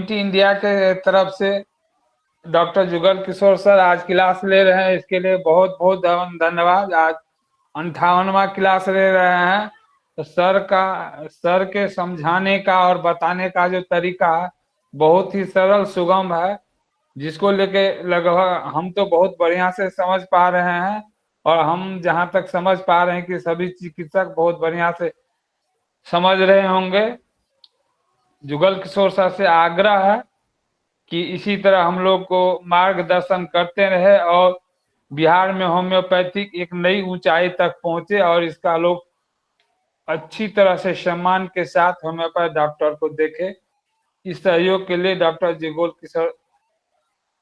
GMT India के तरफ से डॉक्टर जुगल किशोर सर आज क्लास ले रहे हैं, इसके लिए बहुत बहुत धन्यवाद। आज 58वां क्लास ले रहे हैं। तो सर के समझाने का और बताने का जो तरीका है बहुत ही सरल सुगम है, जिसको लेके लगभग हम तो बहुत बढ़िया से समझ पा रहे हैं। और हम जहां तक समझ पा रहे हैं कि सभी चिकित्सक बहुत बढ़िया से समझ रहे होंगे। जुगल किशोर सर से आग्रह है कि इसी तरह हम लोग को मार्गदर्शन करते रहे और बिहार में होम्योपैथिक एक नई ऊंचाई तक पहुंचे और इसका लोग अच्छी तरह से सम्मान के साथ होम्योपैथ डॉक्टर को देखे। इस सहयोग के लिए डॉक्टर जुगल किशोर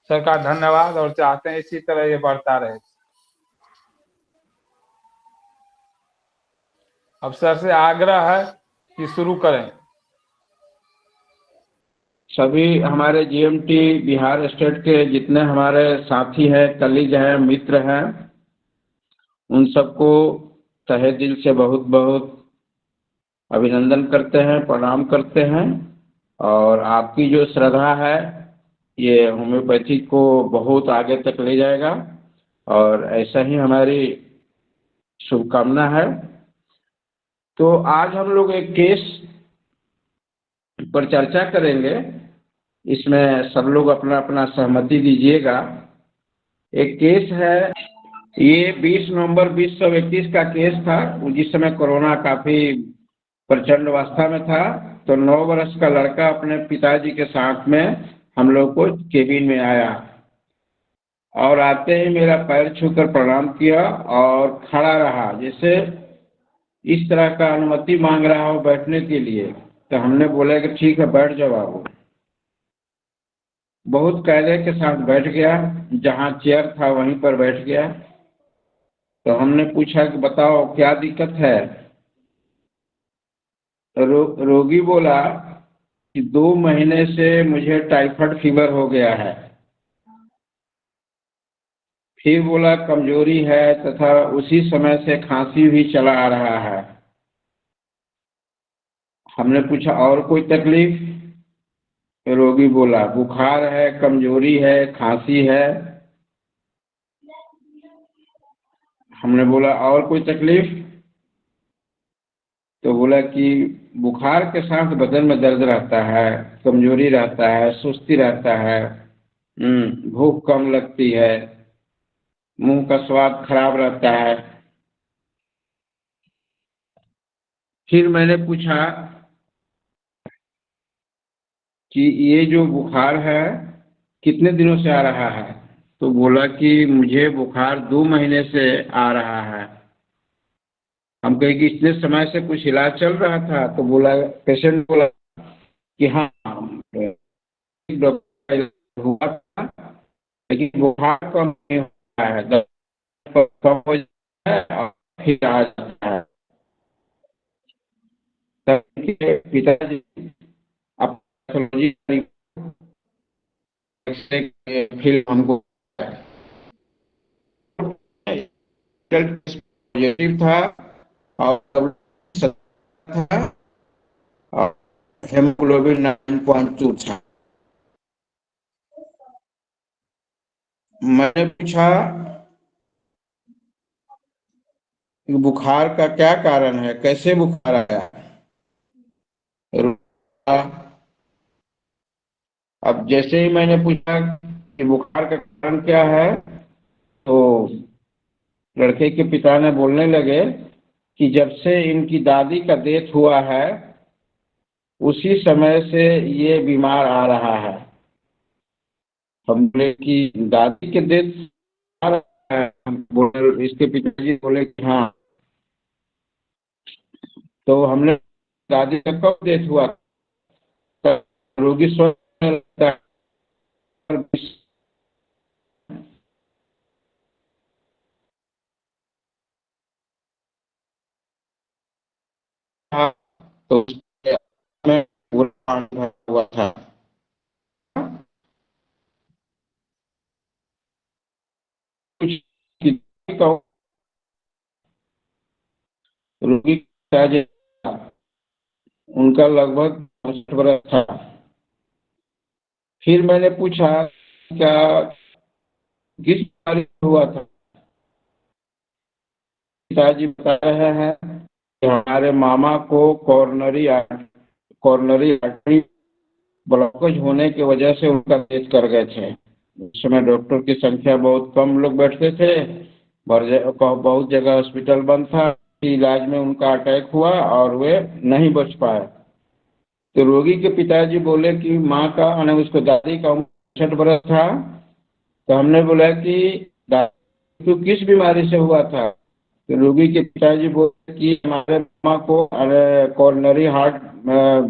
सर का धन्यवाद और चाहते हैं इसी तरह ये बढ़ता रहे। अब सर से आग्रह है कि शुरू करें। सभी हमारे जीएमटी बिहार स्टेट के जितने हमारे साथी हैं, कलीग हैं, मित्र हैं, उन सबको तहे दिल से बहुत बहुत अभिनंदन करते हैं, प्रणाम करते हैं। और आपकी जो श्रद्धा है ये होम्योपैथी को बहुत आगे तक ले जाएगा और ऐसा ही हमारी शुभकामना है। तो आज हम लोग एक केस पर चर्चा करेंगे, इसमें सब लोग अपना अपना सहमति दीजिएगा। एक केस है, ये 20 नवंबर 2021 का केस था। जिस समय कोरोना काफ़ी प्रचंड अवस्था में था, तो 9 वर्ष का लड़का अपने पिताजी के साथ में हम लोग को केबिन में आया और आते ही मेरा पैर छूकर प्रणाम किया और खड़ा रहा, जैसे इस तरह का अनुमति मांग रहा हो बैठने के लिए। तो हमने बोला कि ठीक है बैठ जाओ बाबू। बहुत कायदे के साथ बैठ गया, जहाँ चेयर था वहीं पर बैठ गया। तो हमने पूछा कि बताओ क्या दिक्कत है। तो रोगी बोला कि 2 महीने से मुझे टाइफाइड फीवर हो गया है। फिर बोला कमजोरी है तथा उसी समय से खांसी भी चला आ रहा है। हमने पूछा और कोई तकलीफ। रोगी बोला बुखार है, कमजोरी है, खांसी है। हमने बोला और कोई तकलीफ। तो बोला कि बुखार के साथ बदन में दर्द रहता है, कमजोरी रहता है, सुस्ती रहता है, भूख कम लगती है, मुंह का स्वाद खराब रहता है। फिर मैंने पूछा कि ये जो बुखार है कितने दिनों से आ रहा है। तो बोला कि मुझे बुखार 2 महीने से आ रहा है। हम कहे कि इतने समय से कुछ इलाज चल रहा था। तो बोला, पेशेंट बोला कि हाँ डॉक्टर हुआ था, लेकिन बुखार कम नहीं होता है, दर्द कम हो जाता है और फिर आ जाता है। तब पिताजी अब पैथोलॉजी फिर हमको पॉजिटिव था और था और हेमोग्लोबिन 9.2 था। मैंने पूछा कि बुखार का क्या कारण है, कैसे बुखार आया। अब जैसे ही मैंने पूछा कि बुखार का कारण क्या है, तो लड़के के पिता ने बोलने लगे कि जब से इनकी दादी का डेथ हुआ है उसी समय से ये बीमार आ रहा है। हम बोले कि दादी के डेथ आ रहा है। हम बोले, इसके पिताजी बोले कि हाँ। तो हमने दादी का कब डेथ हुआ, तब रोगी सोचने लगता है। हाँ, तो उसमें पूरा अनुभव हुआ था। कुछ कहो, रोगी का जो था, उनका लगभग 65 वर्ष था। फिर मैंने पूछा क्या किस बीमारी से हुआ था। पिताजी बता रहे हैं कि हमारे मामा को कॉर्नरी आर्टरी ब्लॉकेज होने की वजह से उनका डेथ कर गए थे। उस समय डॉक्टर की संख्या बहुत कम लोग बैठते थे, बहुत जगह हॉस्पिटल बंद था। इलाज में उनका अटैक हुआ और वे नहीं बच पाए। तो रोगी के पिताजी बोले कि माँ का यानी उसको दादी का उम्र 66 बरस था। तो हमने बोला कि दादी को किस बीमारी से हुआ था। तो रोगी के पिताजी बोले कि हमारे माँ को कॉर्नरी हार्ट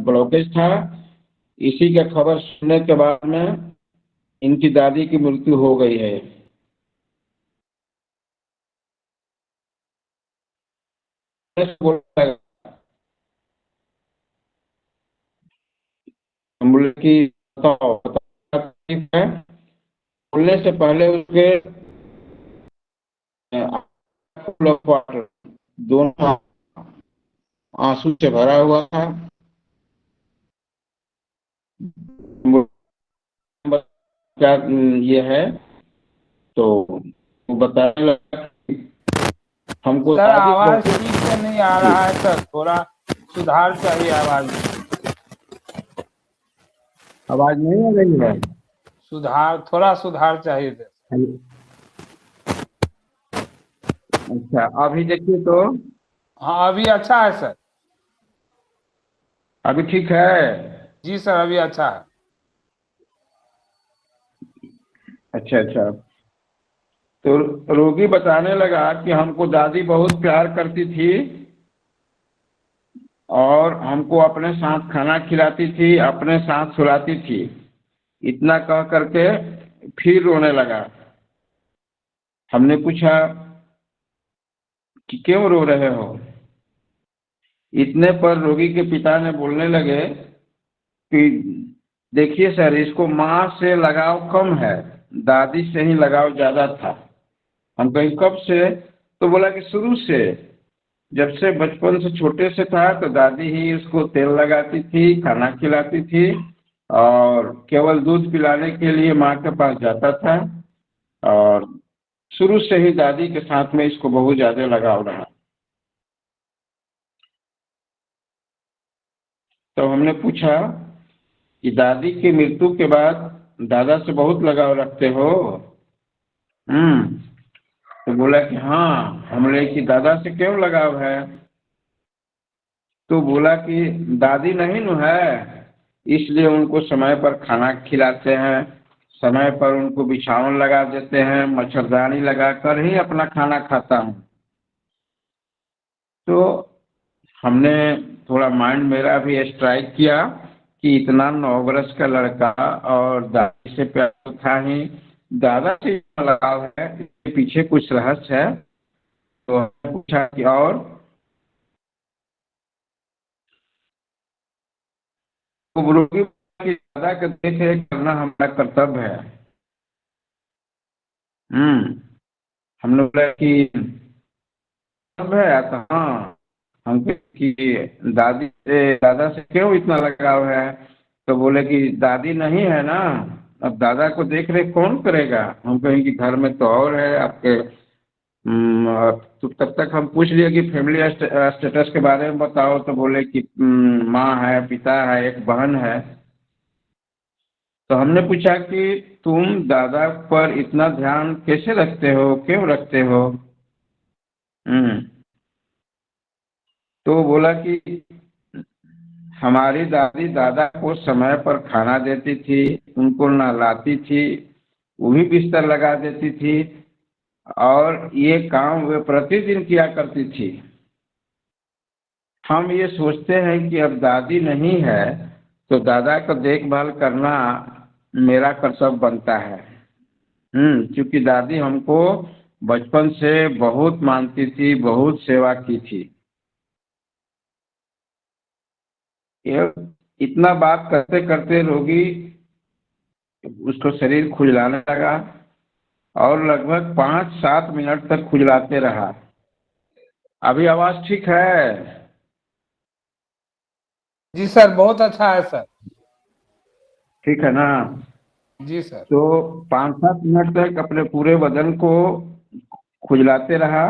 ब्लॉकेज था। इसी का खबर सुनने के बाद में इनकी दादी की मृत्यु हो गई है। बोला हम बोले कि बताओ बताओ, ठीक है। बोलने से पहले उसके वाटर दोनों आंसू से भरा हुआ था। क्या ये है। तो वो बताने लगा कि हमको सर दादी आवाज बहुत ठीक से नहीं आ जी। रहा है सर, थोड़ा सुधार चाहिए आवाज में। आवाज नहीं आ रही है। सुधार, थोड़ा सुधार चाहिए थे। अच्छा अभी देखिए तो हाँ अभी अच्छा है सर। अभी ठीक है। जी सर अभी अच्छा है। अच्छा अच्छा। तो रोगी बताने लगा कि हमको दादी बहुत प्यार करती थी और हमको अपने साथ खाना खिलाती थी, अपने साथ सुलाती थी। इतना कह करके फिर रोने लगा। हमने पूछा कि क्यों रो रहे हो। इतने पर रोगी के पिता ने बोलने लगे कि देखिए सर, इसको माँ से लगाव कम है, दादी से ही लगाव ज्यादा था। हम कहीं कब से। तो बोला कि शुरू से, जब से बचपन से छोटे से था तो दादी ही उसको तेल लगाती थी, खाना खिलाती थी और केवल दूध पिलाने के लिए माँ के पास जाता था। और शुरू से ही दादी के साथ में इसको बहुत ज्यादा लगाव रहा। तो हमने पूछा कि दादी की मृत्यु के बाद दादा से बहुत लगाव रखते हो। तो बोला कि हाँ। हम बोले कि दादा से क्यों लगाव है। तो बोला कि दादी नहीं न है, इसलिए उनको समय पर खाना खिलाते हैं, समय पर उनको बिछावन लगा देते हैं, मच्छरदानी लगा कर ही अपना खाना खाता हूँ। तो हमने थोड़ा माइंड मेरा भी स्ट्राइक किया कि इतना 9 बरस का लड़का और दादी से प्यार तो था ही, दादा से लगाव है, इसके पीछे कुछ रहस्य है। तो हमने पूछा कि और। तो बोलोगे कि दादा का देख रेख करना हमारा कर्तव्य है। हमने बोला कि अब है तो हाँ। हम कहे कि दादा से क्यों इतना लगाव है। तो बोले कि दादी नहीं है ना, अब दादा को देख रेख कौन करेगा। हम कहें कि घर में तो और है आपके। तो तब तक हम पूछ लिए कि फैमिली स्टेटस के बारे में बताओ। तो बोले कि माँ है, पिता है, एक बहन है। तो हमने पूछा कि तुम दादा पर इतना ध्यान कैसे रखते हो, क्यों रखते हो। हम्म तो बोला कि हमारी दादी दादा को समय पर खाना देती थी, उनको नहलाती थी, वो भी बिस्तर लगा देती थी और ये काम वे प्रतिदिन किया करती थी। हम ये सोचते हैं कि अब दादी नहीं है तो दादा को देखभाल करना मेरा कर्तव्य बनता है। क्योंकि दादी हमको बचपन से बहुत मानती थी, बहुत सेवा की थी। ये इतना बात करते करते रोगी उसको शरीर खुजलाने लगा और लगभग 5-7 मिनट तक खुजलाते रहा। अभी आवाज ठीक है। जी सर बहुत अच्छा है सर। ठीक है ना। जी सर। तो 5-7 मिनट तक अपने पूरे बदन को खुजलाते रहा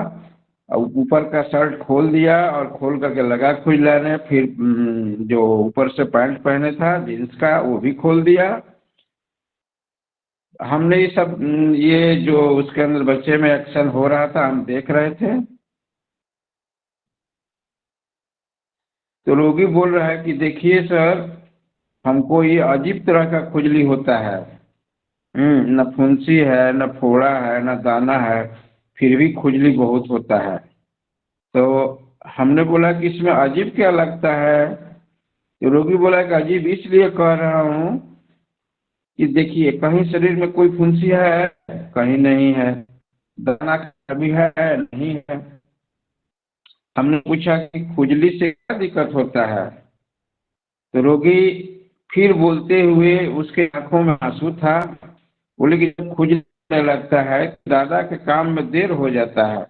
और ऊपर का शर्ट खोल दिया और खोल करके लगा खुजलाने। फिर जो ऊपर से पैंट पहने था जींस का वो भी खोल दिया। हमने ये सब ये जो उसके अंदर बच्चे में एक्शन हो रहा था हम देख रहे थे। तो रोगी बोल रहा है कि देखिए सर, हमको ये अजीब तरह का खुजली होता है। न फुंसी है, न फोड़ा है, न दाना है, फिर भी खुजली बहुत होता है। तो हमने बोला कि इसमें अजीब क्या लगता है। तो रोगी बोला कि अजीब इसलिए कह रहा हूँ कि देखिए कहीं शरीर में कोई फुंसी है, कहीं नहीं है, दाना कभी है नहीं है। हमने पूछा कि खुजली से क्या दिक्कत होता है। तो रोगी फिर बोलते हुए, उसके आंखों में आंसू था, बोले कि जब खुजली लगता है दादा के काम में देर हो जाता है,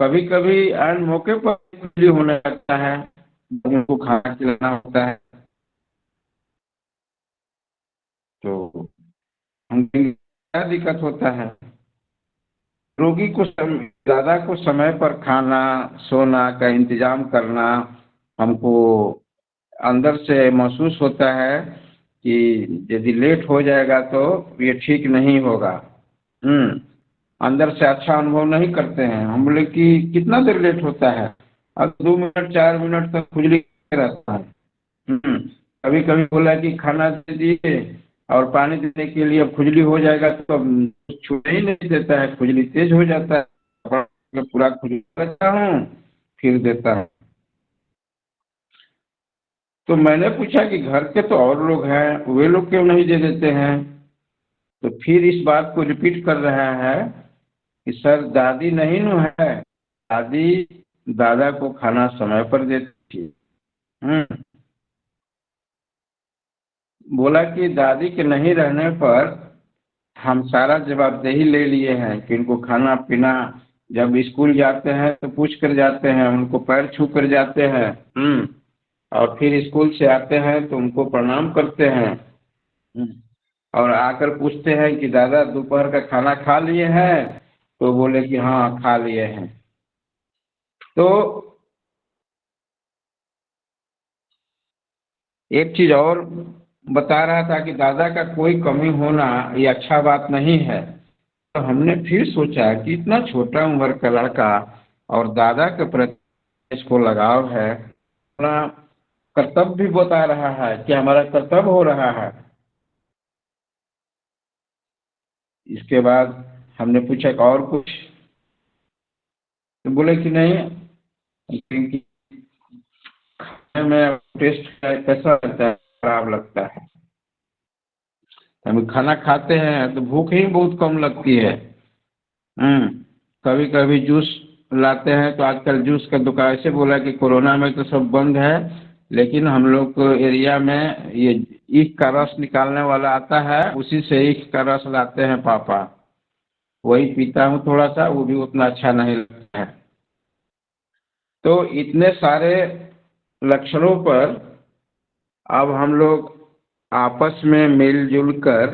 कभी कभी अन मौके पर खुजली होने लगता है, उनको खाना खिलाना होता है। तो हम कहेंगे, क्या दिक्कत होता है। रोगी को दादा को समय पर खाना सोना का इंतजाम करना हमको अंदर से महसूस होता है कि यदि लेट हो जाएगा तो ये ठीक नहीं होगा। अंदर से अच्छा अनुभव नहीं करते हैं। हम बोले कि कितना देर लेट होता है। अब 2 मिनट 4 मिनट तक खुजली रहता है। कभी कभी बोला कि खाना दे दिए और पानी देने के लिए अब खुजली हो जाएगा तो अब छूने ही नहीं देता है, खुजली तेज हो जाता है। पकड़ के पूरा खुजली करता हूँ, फिर देता है। तो मैंने पूछा कि घर के तो और लोग हैं, वे लोग क्यों नहीं दे देते हैं। तो फिर इस बात को रिपीट कर रहा है कि सर दादी नहीं न है, दादी दादा को खाना समय पर देती थी। हम्म बोला कि दादी के नहीं रहने पर हम सारा जवाबदेही ले लिए हैं कि इनको खाना पीना, जब स्कूल जाते हैं तो पूछ कर जाते हैं, उनको पैर छू कर जाते हैं। और फिर स्कूल से आते हैं तो उनको प्रणाम करते हैं। हम्म, और आकर पूछते हैं कि दादा दोपहर का खाना खा लिए हैं, तो बोले कि हाँ खा लिए हैं। तो एक चीज और बता रहा था कि दादा का कोई कमी होना ये अच्छा बात नहीं है। तो हमने फिर सोचा कि इतना छोटा उम्र का लड़का और दादा के प्रति इसको लगाव है, अपना कर्तव्य भी बता रहा है कि हमारा कर्तव्य हो रहा है। इसके बाद हमने पूछा कि और कुछ। तो बोले कि नहीं, क्योंकि में टेस्ट कैसा लगता है, खराब लगता है। हम खाना खाते हैं तो भूख ही बहुत कम लगती है। हम्म कभी कभी जूस लाते हैं तो आजकल जूस का दुकान, ऐसे बोला कि कोरोना में तो सब बंद है, लेकिन हम लोग को एरिया में ये ईख का रस निकालने वाला आता है, उसी से ईख का रस लाते हैं पापा, वही पीता हूँ थोड़ा सा, वो भी उतना अच्छा नहीं लगता है। तो इतने सारे लक्षणों पर अब हम लोग आपस में मिलजुल कर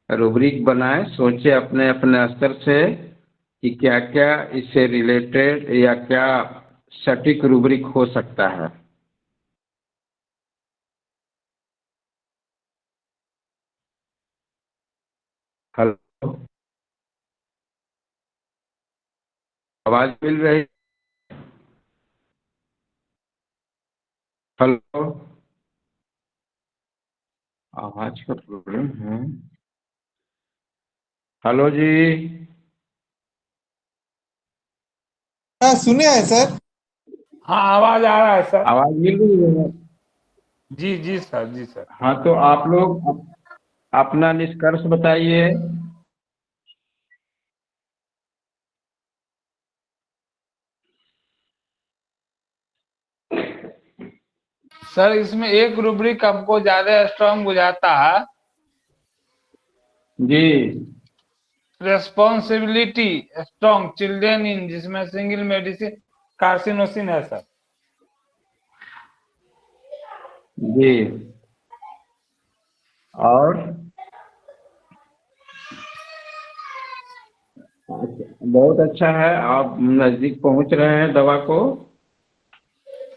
रूब्रिक बनाए, सोचे अपने अपने स्तर से कि क्या क्या इससे रिलेटेड या क्या सटीक रूब्रिक हो सकता है। हेलो, आवाज मिल रही? हेलो, आवाज का प्रॉब्लम है। हेलो जी, हाँ सुने हैं सर। हाँ आवाज आ रहा है सर। आवाज मिल रही है? जी जी सर, जी सर। हाँ तो आप लोग अपना निष्कर्ष बताइए। सर इसमें एक रूब्रिक हमको ज्यादा स्ट्रांग बुझाता है, जी रेस्पॉन्सिबिलिटी स्ट्रॉन्ग चिल्ड्रेन इन, जिसमें सिंगल मेडिसिन कार्सिनोसिन है सर। जी। और बहुत अच्छा है, आप नजदीक पहुंच रहे हैं दवा को।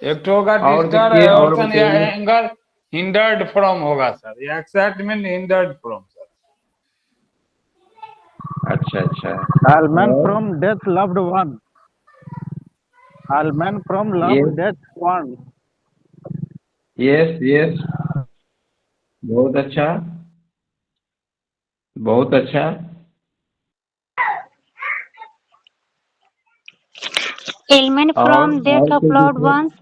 एक तो होगा और डिस्टर देखिए, है और ऑप्शन या बताइए। एंगर हिंडर्ड फ्रॉम होगा सर, या एक्साइटमेंट हिंडर्ड फ्रॉम सर। अच्छा अच्छा। Alman और from death loved one. Alman from ये, love death one. Yes yes, बहुत अच्छा, बहुत अच्छा। Ailment from death और of कोई loved दूसरे? ones.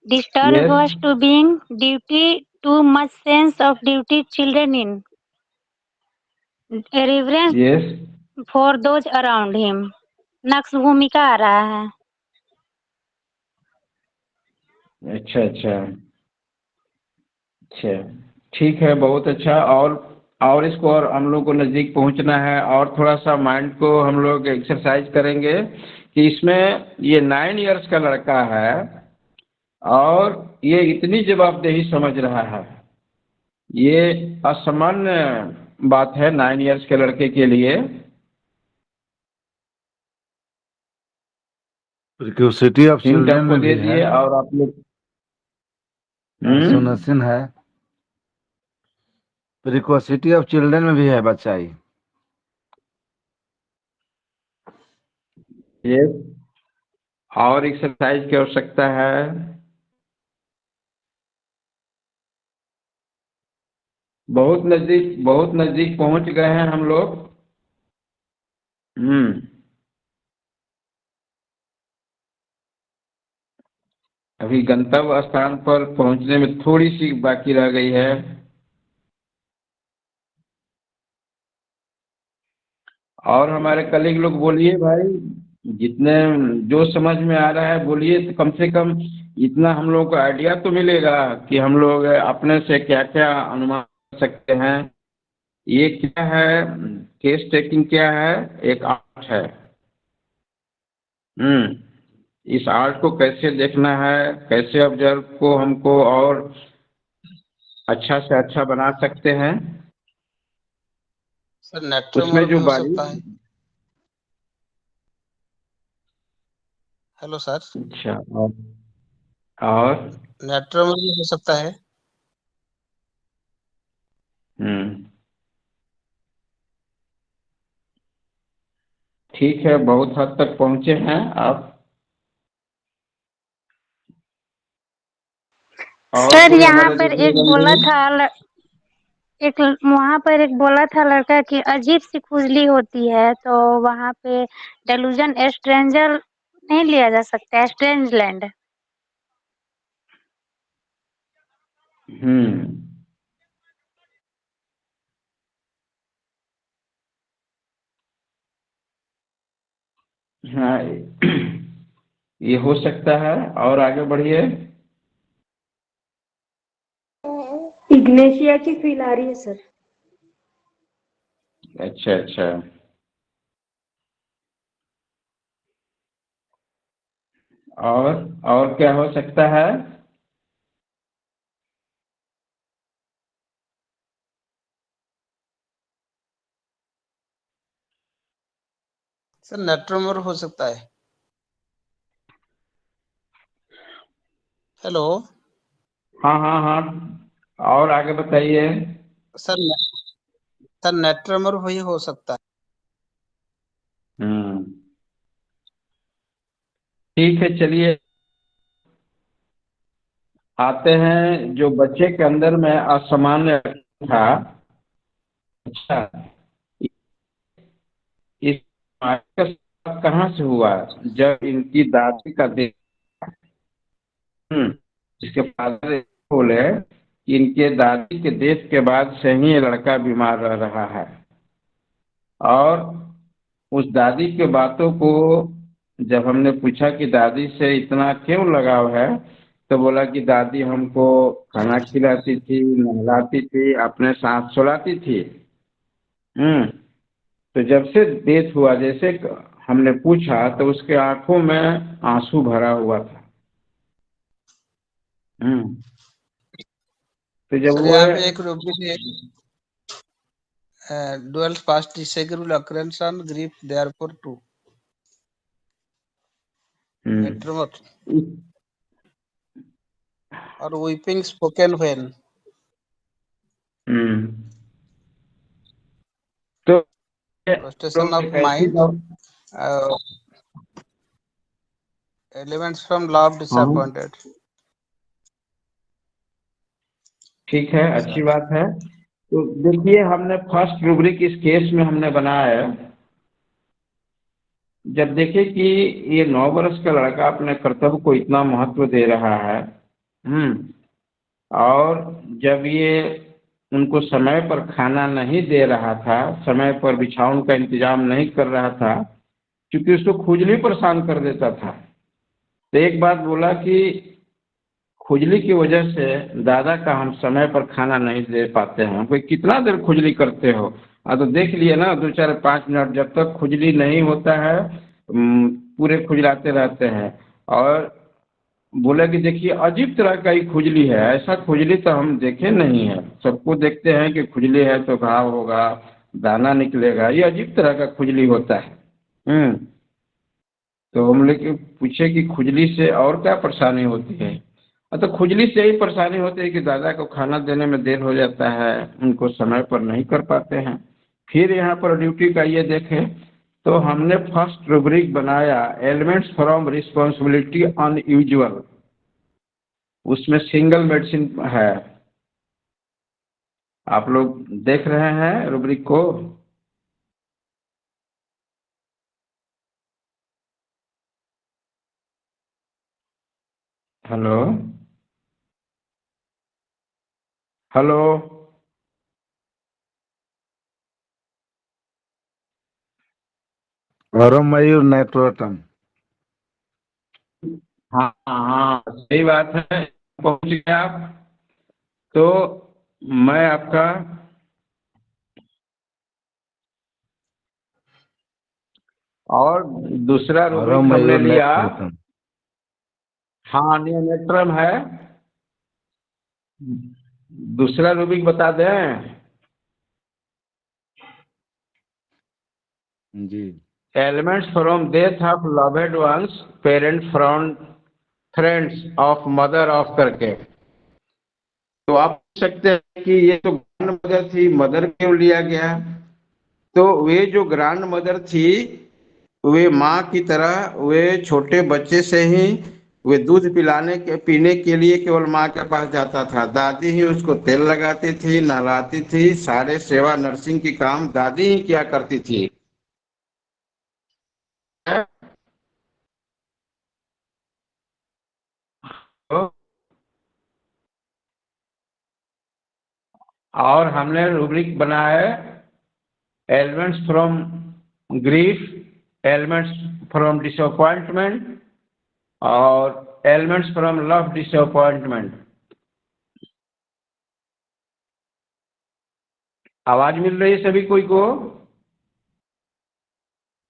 Disturbed yes was to being duty too much sense of duty children in. A reverence yes. for those around him. नक्श भूमिका आ रहा है। अच्छा अच्छा अच्छा, ठीक है, बहुत अच्छा। और इसको, और हम लोग को नज़दीक पहुंचना है, और थोड़ा सा माइंड को हम लोग एक्सरसाइज करेंगे कि इसमें ये 9 इयर्स का लड़का है और ये इतनी जवाबदेही समझ रहा है। ये असामान्य बात है 9 इयर्स के लड़के के लिए। प्रिक्योसिटी ऑफ हिंट चिल्ड्रन आपको में दे भी है, दिए और आप लोग। सुनसिन है। प्रिक्योसिटी ऑफ चिल्ड्रन में भी है बच्चा ही। ये और एक्सरसाइज की आवश्यकता है। बहुत नजदीक पहुंच गए हैं हम लोग। अभी गंतव्य स्थान पर पहुंचने में थोड़ी सी बाकी रह गई है। और हमारे कलीग लोग बोलिए भाई, जितने जो समझ में आ रहा है बोलिए, तो कम से कम इतना हम लोग को आइडिया तो मिलेगा कि हम लोग अपने से क्या क्या अनुमान कर सकते हैं। ये क्या है, केस टेकिंग क्या है, एक आर्ट है। इस आर्ट को कैसे देखना है, कैसे ऑब्जर्व को हमको और अच्छा से अच्छा बना सकते हैं। सर उसमें नेट्रोमर भी जो हो बारीक। सकता है। Hello sir. अच्छा। और नेट्रोमर भी हो सकता है। हम्म, ठीक है, बहुत हद तक पहुंचे हैं आप। और सर कोई यहाँ हमारे पर दूसरे एक बोला बंधु? था एक वहां पर एक बोला था लड़का कि अजीब सी खुजली होती है, तो वहां पे डेलूजन स्ट्रेंजर नहीं लिया जा सकता, स्ट्रेंज लैंड। हम्म, हाँ, ये हो सकता है। और आगे बढ़िए। इग्नेशिया की फील आ रही है सर। अच्छा अच्छा। और क्या हो सकता है? सर नेट्रोमर हो सकता है। हेलो हाँ हाँ हाँ, और आगे बताइए। सर सर नेट्रोमर वही हो सकता है। हम्म, ठीक है, चलिए आते हैं जो बच्चे के अंदर में असामान्य था। अच्छा, इस बीमारी का शुरुआत कहाँ से हुआ? जब इनकी दादी का देह, इसके फादर बोले कि इनके दादी के डेथ के बाद से ही ये लड़का बीमार रह रहा है। और उस दादी के बातों को जब हमने पूछा कि दादी से इतना क्यों लगाव है, तो बोला कि दादी हमको खाना खिलाती थी, नहलाती थी, अपने साथ सुलाती थी। हम्म, तो जब से डेथ हुआ, जैसे हमने पूछा तो उसके आंखों में आंसू भरा हुआ था। तो जब सर वो यहाँ पे एक रोगी ने duels past disagreeable occurrence on grief, therefore true. Netrumor. Or weeping spoken when. तो Frustration of ऐसी mind. Elements from love disappointed. ठीक है, अच्छी बात है। तो देखिए, हमने फर्स्ट रूब्रिक इस केस में हमने बनाया है। जब देखे कि ये 9 वर्ष का लड़का अपने कर्तव्य को इतना महत्व दे रहा है, और जब ये उनको समय पर खाना नहीं दे रहा था, समय पर बिछावन का इंतजाम नहीं कर रहा था, क्योंकि उसको खुजली परेशान कर देता था। तो एक बात बोला कि खुजली की वजह से दादा का हम समय पर खाना नहीं दे पाते हैं। कोई कितना देर खुजली करते हो? तो देख लिए ना, 2 4 5 मिनट जब तक खुजली नहीं होता है पूरे खुजलाते रहते हैं। और बोले कि देखिए अजीब तरह का ही खुजली है, ऐसा खुजली तो हम देखे नहीं है। सबको देखते हैं कि खुजली है तो घाव होगा, दाना निकलेगा, ये अजीब तरह का खुजली होता है। तो हम लोग पूछे कि खुजली से और क्या परेशानी होती है? तो खुजली से ही परेशानी होती है कि दादा को खाना देने में देर हो जाता है, उनको समय पर नहीं कर पाते हैं। फिर यहाँ पर ड्यूटी का ये देखें तो हमने फर्स्ट रूब्रिक बनाया एलिमेंट्स फ्रॉम रिस्पॉन्सिबिलिटी अनयूजुअल। उसमें सिंगल मेडिसिन है। आप लोग देख रहे हैं रूब्रिक को? हेलो हेलो मयूर नेटवर्टम। हाँ हाँ, सही बात है, पहुंच गए आप। तो मैं आपका और दूसरा रूब्रिक हमने लिया। हाँ, नियोनेट्रम है। दूसरा रूब्रिक बता दें जी। Elements from death of loved ones, parent from friends of mother of करके। तो आप पूछ सकते हैं कि ये तो ग्रैंड मदर थी, मदर क्यों लिया गया? तो वे जो ग्रैंड मदर थी, वे माँ की तरह, वे छोटे बच्चे से ही वे दूध पीने के लिए केवल माँ के पास जाता था। दादी ही उसको तेल लगाती थी, नहलाती थी, सारे सेवा नर्सिंग की काम दादी ही किया करती थी। और हमने रूब्रिक बनाया elements from grief, elements from disappointment और एलिमेंट्स फ्रॉम लव डिसअपॉइंटमेंट। आवाज मिल रही है सभी कोई को?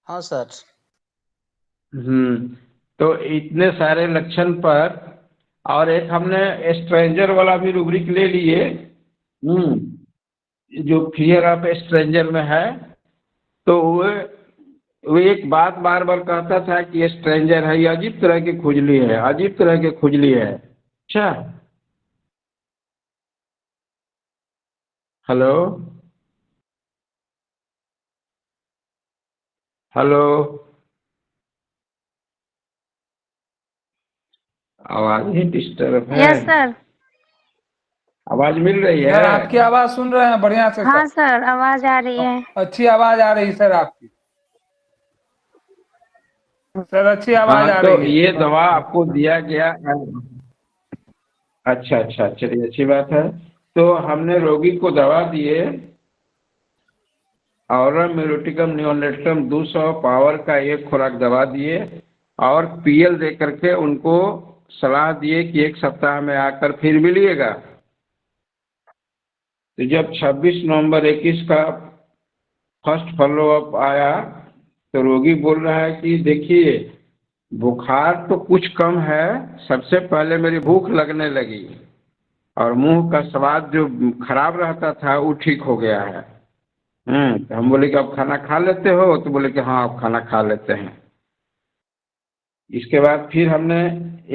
हाँ सर। तो इतने सारे लक्षण पर, और एक हमने स्ट्रेंजर वाला भी रूब्रिक ले लिए, जो फियर ऑफ स्ट्रेंजर में है। तो वो एक बात बार बार कहता था कि ये स्ट्रेंजर है, ये अजीब तरह की खुजली है, अजीब तरह की खुजली है। अच्छा, हेलो हेलो, आवाज ही डिस्टर्ब है। Yes sir. आवाज मिल रही सर है? आपकी आवाज सुन रहे हैं बढ़िया से। हाँ सर, आवाज आ रही है। अच्छी आवाज आ रही है सर आपकी। सर अच्छी आवाज आ तो रही है। ये दवा आपको दिया गया है। अच्छा अच्छा, चलिए अच्छी बात है। तो हमने रोगी को दवा दिए और मेलोटिकम नियोनेट्रम 200 पावर का एक खुराक दवा दिए, और पीएल दे करके उनको सलाह दिए कि 1 सप्ताह में आकर फिर मिलिएगा। तो जब 26 नवंबर 21 का फर्स्ट फॉलोअप आया तो रोगी बोल रहा है कि देखिए बुखार तो कुछ कम है, सबसे पहले मेरी भूख लगने लगी और मुंह का स्वाद जो खराब रहता था वो ठीक हो गया है। तो हम बोले कि आप खाना खा लेते हो? तो बोले कि हाँ आप खाना खा लेते हैं। इसके बाद फिर हमने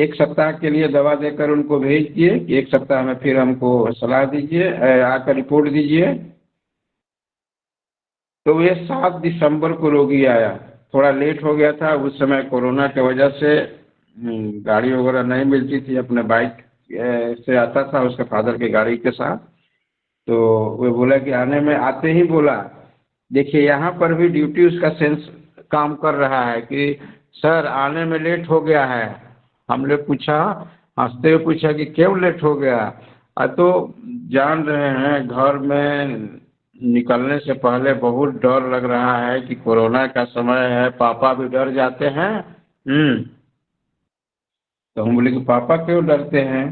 1 सप्ताह के लिए दवा देकर उनको भेज दिए कि 1 सप्ताह में फिर हमको सलाह दीजिए, आकर रिपोर्ट दीजिए। तो ये 7 दिसंबर को रोगी आया। थोड़ा लेट हो गया था, उस समय कोरोना की वजह से गाड़ी वगैरह नहीं मिलती थी, अपने बाइक से आता था उसके फादर की गाड़ी के साथ। तो वो बोला कि आने में आते ही बोला, देखिए यहाँ पर भी ड्यूटी उसका सेंस काम कर रहा है कि सर आने में लेट हो गया है। हमने पूछा, हंसते हुए पूछा कि क्यों लेट हो गया? तो जान रहे हैं घर में निकलने से पहले बहुत डर लग रहा है कि कोरोना का समय है, पापा भी डर जाते हैं। तो हम बोले कि पापा क्यों डरते हैं?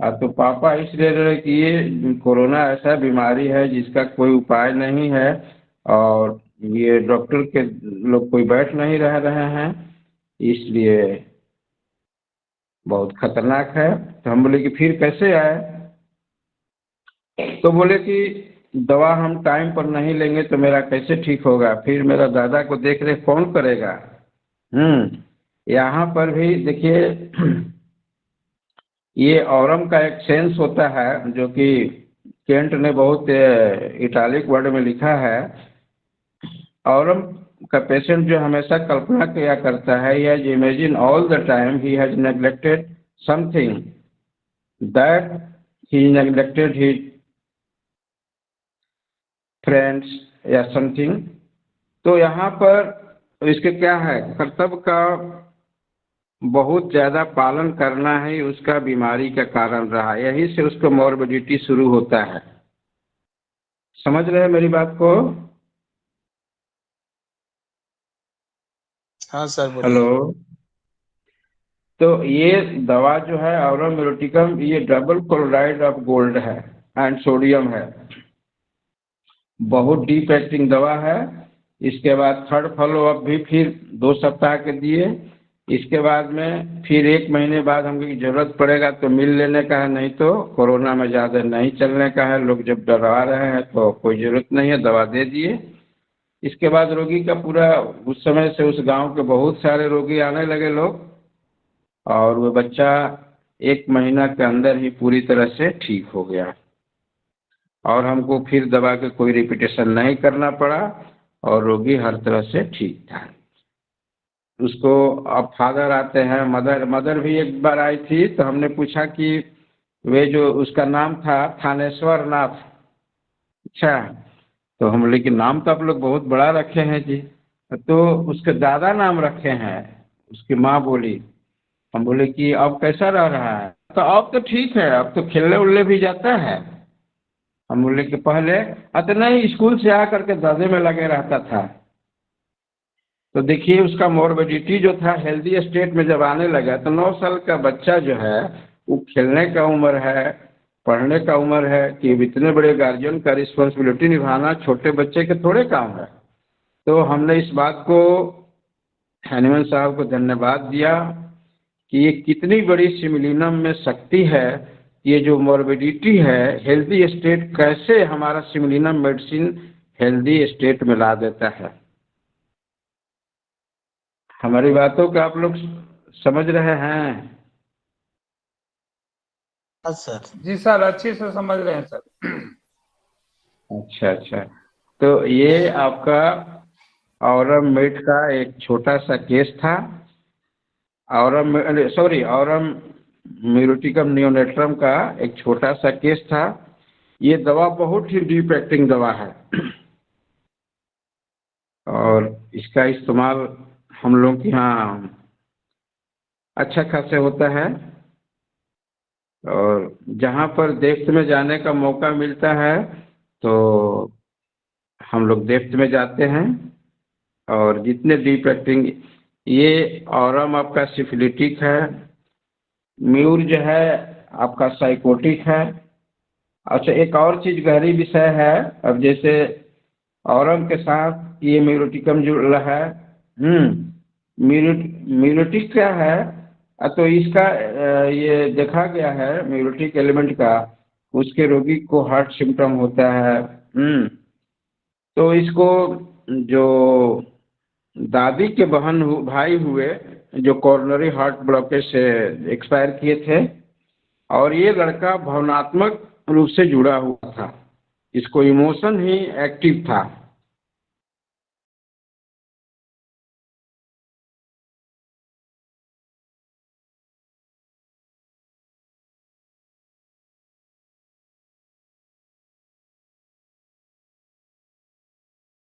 तो पापा इसलिए डरे कि ये कोरोना ऐसा बीमारी है जिसका कोई उपाय नहीं है, और ये डॉक्टर के लोग कोई बैठ नहीं रहे हैं, इसलिए बहुत खतरनाक है। तो हम बोले कि फिर कैसे आए? तो बोले कि दवा हम टाइम पर नहीं लेंगे तो मेरा कैसे ठीक होगा, फिर मेरा दादा को देख रेख कौन करेगा। यहाँ पर भी देखिए ये औरम का एक सेंस होता है जो कि केंट ने बहुत इटालिक वर्ड में लिखा है। औरम का पेशेंट जो हमेशा कल्पना किया करता है, या imagine all the time he has neglected something, that he neglected his friends या समथिंग। तो यहाँ पर इसके क्या है, कर्तव्य का बहुत ज़्यादा पालन करना ही उसका बीमारी का कारण रहा, यही से उसको मॉर्बिडिटी शुरू होता है। समझ रहे हैं मेरी बात को? हाँ सर बोलिए। हेलो। तो ये दवा जो है ऑरम मेलोटिकम, ये डबल क्लोराइड ऑफ गोल्ड है एंड सोडियम है, बहुत डीप एक्टिंग दवा है। इसके बाद थर्ड फॉलो अप भी फिर 2 सप्ताह के दिए। इसके बाद में फिर 1 महीने बाद हमको जरूरत पड़ेगा तो मिल लेने का है, नहीं तो कोरोना में ज़्यादा नहीं चलने का है। लोग जब डरा रहे हैं तो कोई ज़रूरत नहीं है, दवा दे दिए। इसके बाद रोगी का पूरा, उस समय से उस गांव के बहुत सारे रोगी आने लगे लोग, और वो बच्चा 1 महीना के अंदर ही पूरी तरह से ठीक हो गया, और हमको फिर दवा के कोई रिपीटेशन नहीं करना पड़ा, और रोगी हर तरह से ठीक था। उसको अब फादर आते हैं, मदर भी एक बार आई थी, तो हमने पूछा कि वे जो उसका नाम था थानेश्वर नाथ। अच्छा, तो हम बोले कि नाम तो आप लोग बहुत बड़ा रखे हैं जी। तो उसके दादा नाम रखे हैं, उसकी माँ बोली। हम बोले कि अब कैसा रह रहा है? तो अब तो ठीक है, अब तो खेलने उलने भी जाता है। हम बोले कि पहले नहीं, स्कूल से आकर के दादे में लगे रहता था। तो देखिए उसका मॉर्बिडिटी जो था हेल्दी स्टेट में जब आने लगा, तो 9 साल का बच्चा जो है वो खेलने का उम्र है, पढ़ने का उम्र है, कि इतने बड़े गार्जियन का रिस्पॉन्सिबिलिटी निभाना छोटे बच्चे के थोड़े काम है। तो हमने इस बात को हैनीमैन साहब को धन्यवाद दिया कि ये कितनी बड़ी सिमिलिनम में शक्ति है। ये जो मॉर्बिडिटी है, हेल्दी स्टेट कैसे हमारा सिमिलिनम मेडिसिन हेल्दी स्टेट में ला देता है। हमारी बातों को आप लोग समझ रहे हैं? हाँ सर। जी सर, अच्छे से समझ रहे हैं सर। अच्छा अच्छा। तो ये आपका औरम मेट का एक छोटा सा केस था। औरम म्यूटिकम नियोनेट्रम का एक छोटा सा केस था। ये दवा बहुत ही डीप एक्टिंग दवा है, और इसका इस्तेमाल हम लोग के यहाँ अच्छा खासा होता है, और जहाँ पर डेप्थ में जाने का मौका मिलता है तो हम लोग डेप्थ में जाते हैं। और जितने डीप एक्टिंग, ये औरम आपका सिफिलिटिक है, म्यूर जो है आपका साइकोटिक है। अच्छा, एक और चीज़ गहरी विषय है, अब जैसे औरम के साथ ये म्यूरोटिकम जुड़ा है। म्यूरोटिक क्या है? तो इसका ये देखा गया है म्यूरोटिक एलिमेंट का, उसके रोगी को हार्ट सिम्टम होता है। तो इसको जो दादी के भाई हुए जो कॉर्नरी हार्ट ब्लॉकेज से एक्सपायर किए थे, और ये लड़का भावनात्मक रूप से जुड़ा हुआ था, इसको इमोशन ही एक्टिव था।